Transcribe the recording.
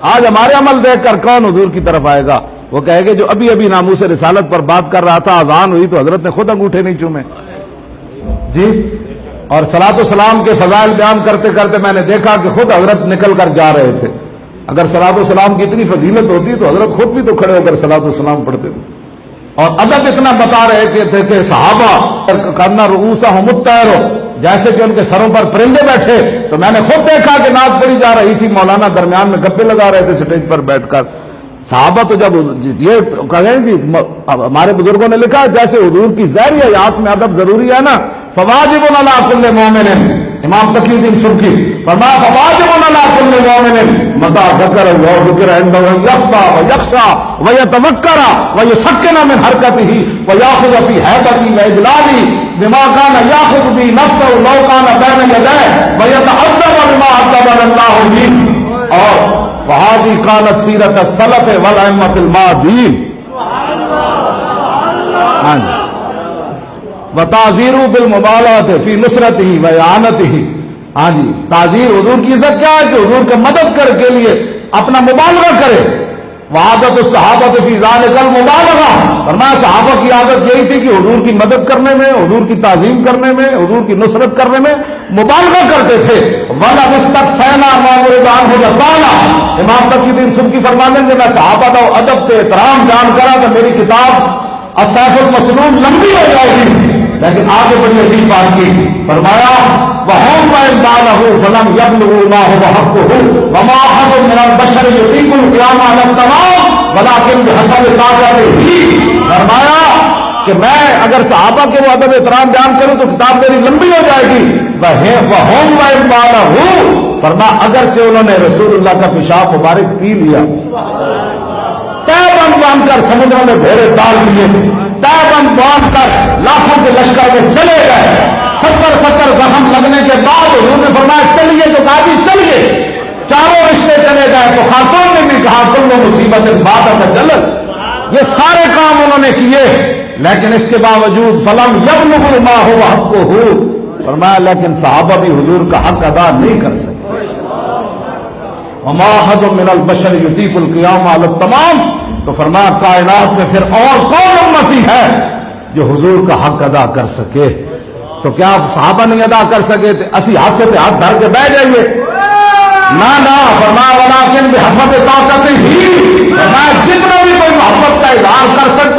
آج ہمارے عمل دیکھ کر کون حضور کی طرف آئے گا؟ وہ کہے گے جو ابھی ابھی ناموس رسالت پر بات کر رہا تھا، اذان ہوئی تو حضرت نے خود انگوٹھے نہیں چومے جی، اور صلاۃ و سلام کے فضائل بیان کرتے کرتے میں نے دیکھا کہ خود حضرت نکل کر جا رہے تھے۔ اگر صلاۃ و سلام کی اتنی فضیلت ہوتی تو حضرت خود بھی تو کھڑے ہو کر صلاۃ و سلام پڑھتے تھے۔ اور ادب اتنا بتا رہے تھے کہ صحابہ کرنا رؤوسہم الطیر، جیسے کہ ان کے سروں پر پرندے بیٹھے۔ تو میں نے خود دیکھا کہ نعت پڑھی جا رہی تھی، مولانا درمیان میں گپے لگا رہے تھے سٹیج پر بیٹھ کر۔ صحابہ تو جب یہ کہیں کہ ہمارے بزرگوں نے لکھا جیسے حضور کی ظاہری حیات میں ادب ضروری ہے نا، فواجب علی کل مومن، امام تقی الدین سبکی فرمایا فواجب علی کل مومن متى ذکر اللہ ذکر عنده یخفى ویخشى ویتوکر ویسکن من حرکته ویاخذ فی ہیبتی واجلالی بما كان یاخذ به نفسه لو كان بین یدیہ ویتعذب بما عذب اللہ به۔ اور وہذی کانت سیرت السلف والائمۃ الماضین۔ وتعذیر بالمبالغۃ فی نصرتہ واعانتہ۔ ہاں جی، تعذیر حضور کی عزت کیا ہے کہ حضور کا مدد کر کے لیے اپنا مبالغہ کرے۔ وعادت الصحابۃ فی ذلک المبالغہ، فرمایا صحابہ کی عادت یہی تھی کہ حضور کی مدد کرنے میں، حضور کی تعظیم کرنے میں، حضور کی نصرت کرنے میں مبالغہ کرتے تھے۔ وَلَوِ اسْتَقْصَيْنَا مَا وُرِدَ عَنْهُ لَقَالَ، امام تقی الدین سبکی فرماتے ہیں کہ میں صحابہ کا ادب سے احترام بیان کرا تو میری کتاب السیف المسلول لمبی ہو جائے گی، لیکن آگے بڑی عجیب بات کی، فرمایا وَهُمْ وَإِنْ فَلَمْ يَبْلُغُوا مَا هُوَ حَقُّهُ وَمَا أَحَدٌ مِنَ الْبَشَرِ يُطِيقُ الْقِيَامَ عَلَى التَّمَامِ وَلَكِنْ بِحَسَبِ طَاقَتِهِ۔ فرمایا کہ میں اگر صحابہ کے وہ ادب احترام بیان کروں تو کتاب میری لمبی ہو جائے گی۔ وَهُمْ وَإِنْ بَالَغُوا، فرمایا اگرچہ انہوں نے رسول اللہ کا پیشاب مبارک پی لیا، تیبند باندھ کر سمندروں میں گھوڑے ڈال دیے، تیبند باندھ کر لاکھوں کے لشکر میں چلے گئے، 70 زخم لگنے کے بعد حضور نے فرمایا چلیے، تو کہا بھی چلیے، چاروں رشتے چلے گئے تو خاتون نے بھی کہا تم نے مصیبت بات جلل، یہ سارے کام انہوں نے کیے، لیکن اس کے باوجود فلم یبلغ ما هو حقہ، فرمایا لیکن صحابہ بھی حضور کا حق ادا نہیں کر سکے۔ وما احد من البشر یطیق القیام علی التمام، تو فرمایا کائنات میں پھر اور کون امتی ہے جو حضور کا حق ادا کر سکے؟ تو کیا صحابہ نہیں ادا کر سکے تھے؟ اسی ہاتھ پہ ہاتھ دھر کے بیٹھ جائیے؟ نہ فرمایا ولیکن بحسب طاقتہ، فرمایا جتنا بھی کوئی محبت کا اظہار کر سکتا